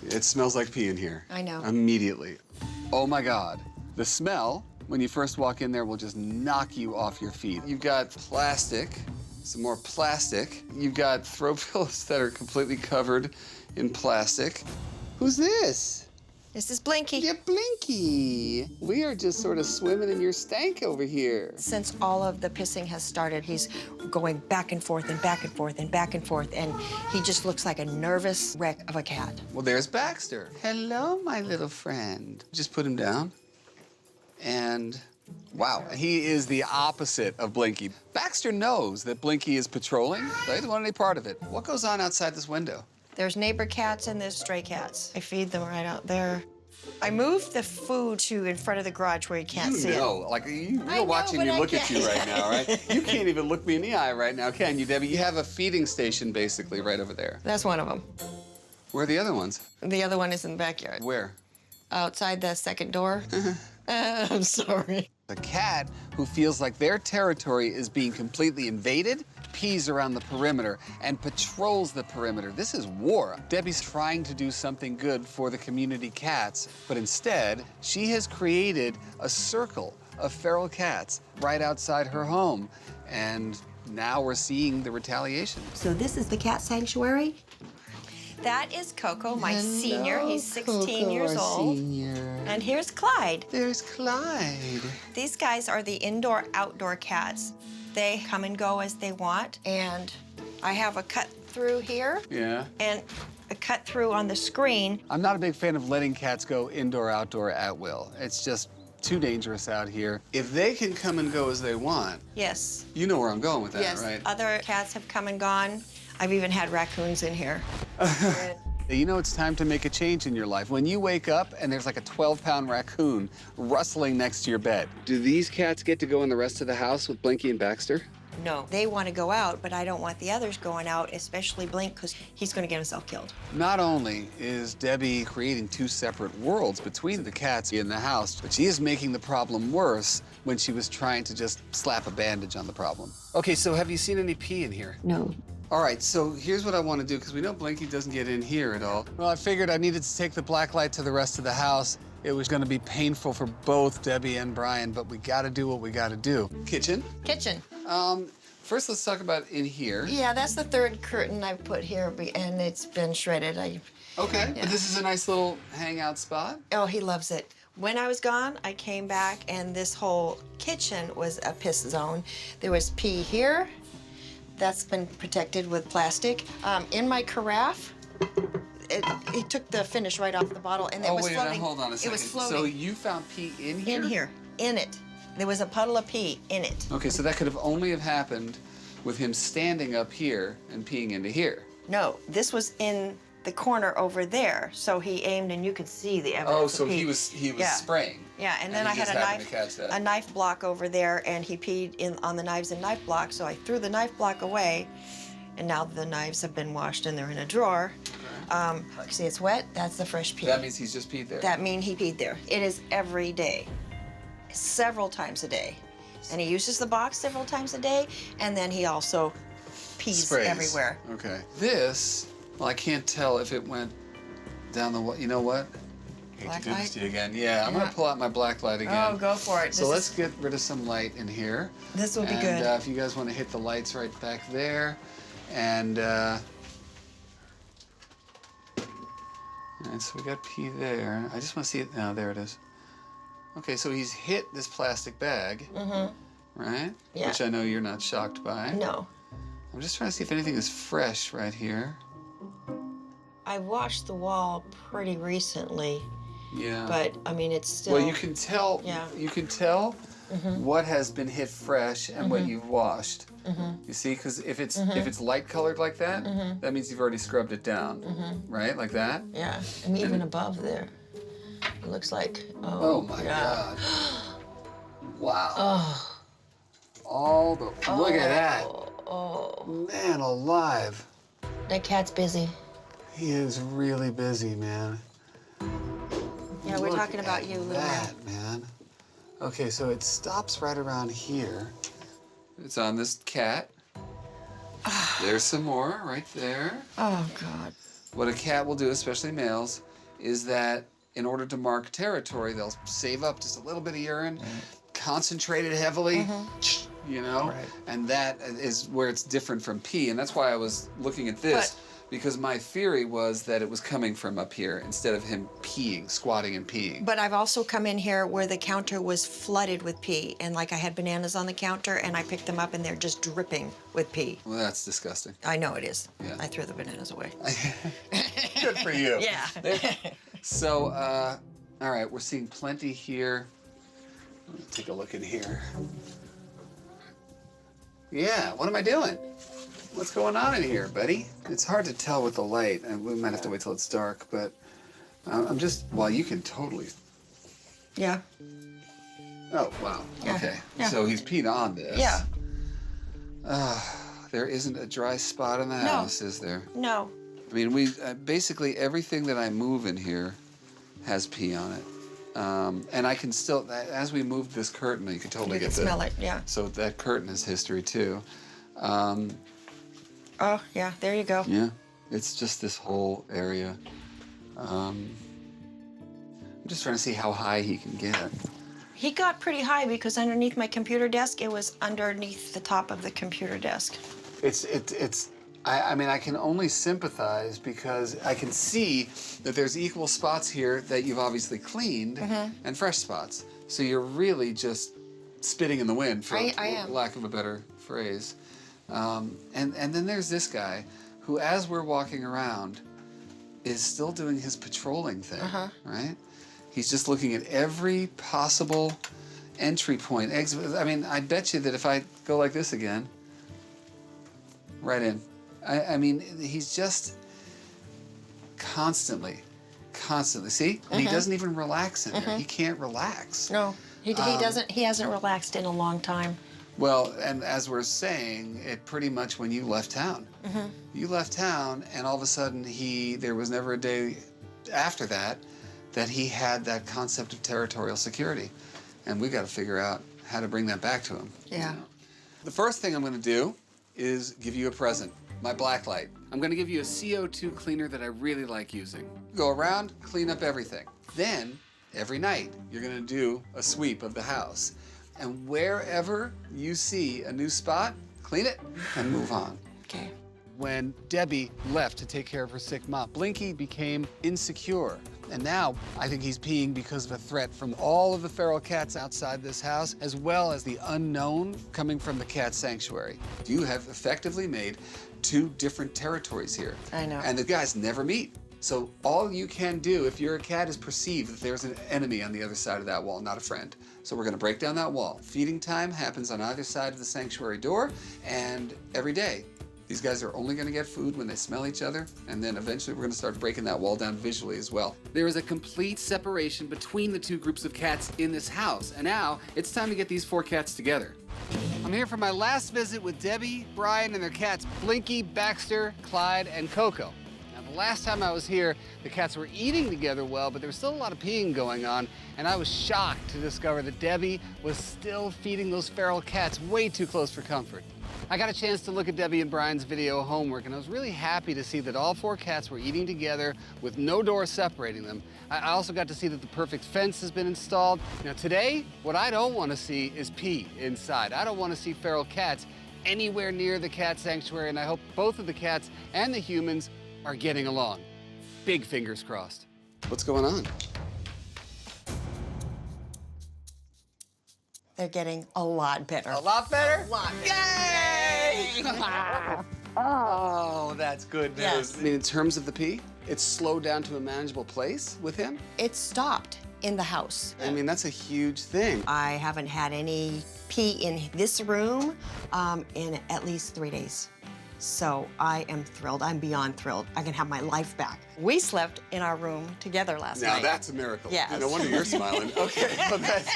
It smells like pee in here. I know. Immediately. Oh my God. The smell, when you first walk in there, will just knock you off your feet. You've got plastic, some more plastic. You've got throw pillows that are completely covered in plastic. Who's this? This is Blinkie. Yeah, Blinkie. We are just sort of swimming in your stank over here. Since all of the pissing has started, he's going back and forth and back and forth and back and forth, and he just looks like a nervous wreck of a cat. Well, there's Baxter. Hello, my little friend. Just put him down. And wow, he is the opposite of Blinkie. Baxter knows that Blinkie is patrolling. He doesn't want any part of it. What goes on outside this window? There's neighbor cats and there's stray cats. I feed them right out there. I moved the food to in front of the garage where you can't see it. Like you're watching me look at you right now, right? You can't even look me in the eye right now, can you, Debbie? You have a feeding station basically right over there. That's one of them. Where are the other ones? The other one is in the backyard. Where? Outside the second door. I'm sorry. A cat who feels like their territory is being completely invaded pees around the perimeter and patrols the perimeter. This is war. Debbie's trying to do something good for the community cats, but instead, she has created a circle of feral cats right outside her home. And now we're seeing the retaliation. So this is the cat sanctuary. That is Coco, my senior. He's 16 years old. Senior. And here's Clyde. There's Clyde. These guys are the indoor-outdoor cats. They come and go as they want, and I have a cut through here. Yeah. And a cut through on the screen. I'm not a big fan of letting cats go indoor-outdoor at will. It's just too dangerous out here. If they can come and go as they want. Yes. You know where I'm going with that, Yes. right? Other cats have come and gone. I've even had raccoons in here. You know it's time to make a change in your life. When you wake up and there's like a 12-pound raccoon rustling next to your bed. Do these cats get to go in the rest of the house with Blinkie and Baxter? No, they want to go out, but I don't want the others going out, especially Blink, because he's going to get himself killed. Not only is Debbie creating two separate worlds between the cats in the house, but she is making the problem worse when she was trying to just slap a bandage on the problem. Okay, so have you seen any pee in here? No. All right, so here's what I want to do, because we know Blinkie doesn't get in here at all. Well, I figured I needed to take the black light to the rest of the house. It was going to be painful for both Debbie and Brian, but we got to do what we got to do. Kitchen. Kitchen. First, let's talk about in here. Yeah, that's the third curtain I've put here, and it's been shredded. Okay, Yeah. but this is a nice little hangout spot. Oh, he loves it. When I was gone, I came back, and this whole kitchen was a piss zone. There was pee here. That's been protected with plastic. In my carafe, it took the finish right off the bottle, and it was floating. Hold on a second. It was floating. So you found pee in here? In here, in it. There was a puddle of pee in it. Okay, so that could have only have happened with him standing up here and peeing into here. No, this was in the corner over there, so he aimed, and you could see the evidence. Oh, so of pee. he was spraying. Yeah, and then he I had just happened to catch that. a knife block over there, and he peed on the knives and knife block, so I threw the knife block away, and now the knives have been washed and they're in a drawer. Okay. See, it's wet. That's the fresh pee. That means he's just peed there. That means he peed there. It is every day, several times a day, and he uses the box several times a day, and then he also pees Sprays. everywhere. Okay. This, well, I can't tell if it went down the what? You know what? I hate Black to do this light? to you again. Yeah, I'm gonna pull out my black light again. Oh, go for it. So let's get rid of some light in here. This will be and, good. If you guys want to hit the lights right back there, and so we got pee there. I just want to see it now. There it is. Okay, so he's hit this plastic bag, right? Yeah. Which I know you're not shocked by. No. I'm just trying to see if anything is fresh right here. I washed the wall pretty recently, Yeah. but I mean, it's still. Well, you can tell. Yeah. You can tell what has been hit fresh and what you've washed. You see, because if it's light colored like that, that means you've already scrubbed it down, right? Like that. Yeah, and even above there, it looks like. Oh my God! Wow! Oh. All the look at that, Oh, man alive! that cat's busy. He is really busy, man. Yeah, we're Look talking about at you, little that, man. Okay, so it stops right around here. It's on this cat. There's some more right there. Oh God. what a cat will do, especially males, is that in order to mark territory, they'll save up just a little bit of urine, concentrate it heavily, you know? Right. And that is where it's different from pee. And that's why I was looking at this, because my theory was that it was coming from up here instead of him peeing, squatting and peeing. But I've also come in here where the counter was flooded with pee, and like I had bananas on the counter, and I picked them up, and they're just dripping with pee. Well, that's disgusting. I know it is. Yeah. I threw the bananas away. Good for you. Yeah. So, all right, we're seeing plenty here. Let me take a look in here. Yeah, what am I doing? What's going on in here, buddy? It's hard to tell with the light, and we might have to wait till it's dark, but I'm just, well, you can totally. Yeah. Oh, wow. Yeah. Okay. Yeah. So he's peed on this. Yeah. There isn't a dry spot in the No. house, is there? No. I mean, we basically everything that I move in here has pee on it. And I can still, as we moved this curtain, you can totally You get can smell it, yeah. So that curtain is history too. Oh, yeah, there you go. Yeah, it's just this whole area. I'm just trying to see how high he can get. He got pretty high because underneath my computer desk, it was underneath the top of the computer desk. I mean, I can only sympathize because I can see that there's equal spots here that you've obviously cleaned and fresh spots. So you're really just spitting in the wind, for I am. lack of a better phrase. And then there's this guy who, as we're walking around, is still doing his patrolling thing, right? He's just looking at every possible entry point. I mean, I bet you that if I go like this again, right in. I mean, he's just constantly. See? And he doesn't even relax in there. He can't relax. No, he doesn't. He hasn't relaxed in a long time. Well, and as we're saying, it pretty much when you left town. You left town, and all of a sudden there was never a day after that he had that concept of territorial security. And we got to figure out how to bring that back to him. Yeah. The first thing I'm going to do is give you a present. My black light. I'm gonna give you a CO2 cleaner that I really like using. Go around, clean up everything. Then, every night, you're gonna do a sweep of the house. And wherever you see a new spot, clean it and move on. Okay. When Debbie left to take care of her sick mom, Blinkie became insecure. And now I think he's peeing because of a threat from all of the feral cats outside this house, as well as the unknown coming from the cat sanctuary. You have effectively made 2 different territories here. I know. And the guys never meet. So all you can do if you're a cat is perceive that there's an enemy on the other side of that wall, not a friend. So we're gonna break down that wall. Feeding time happens on either side of the sanctuary door, and every day. These guys are only gonna get food when they smell each other, and then eventually we're gonna start breaking that wall down visually as well. There is a complete separation between the 2 groups of cats in this house, and now it's time to get these 4 cats together. I'm here for my last visit with Debbie, Brian, and their cats Blinkie, Baxter, Clyde, and Coco. Now, the last time I was here, the cats were eating together well, but there was still a lot of peeing going on, and I was shocked to discover that Debbie was still feeding those feral cats way too close for comfort. I got a chance to look at Debbie and Brian's video homework, and I was really happy to see that all 4 cats were eating together with no door separating them. I also got to see that the perfect fence has been installed. Now today, what I don't want to see is pee inside. I don't want to see feral cats anywhere near the cat sanctuary, and I hope both of the cats and the humans are getting along. Big fingers crossed. What's going on? They're getting a lot better. A lot better? A lot. Yay! Oh, that's good news. Yes. I mean, in terms of the pee, it's slowed down to a manageable place with him? It stopped in the house. I mean, that's a huge thing. I haven't had any pee in this room in at least 3 days. So I am thrilled. I'm beyond thrilled. I can have my life back. We slept in our room together last night. Now that's a miracle. Yes. No wonder you're smiling. Okay, well, that's...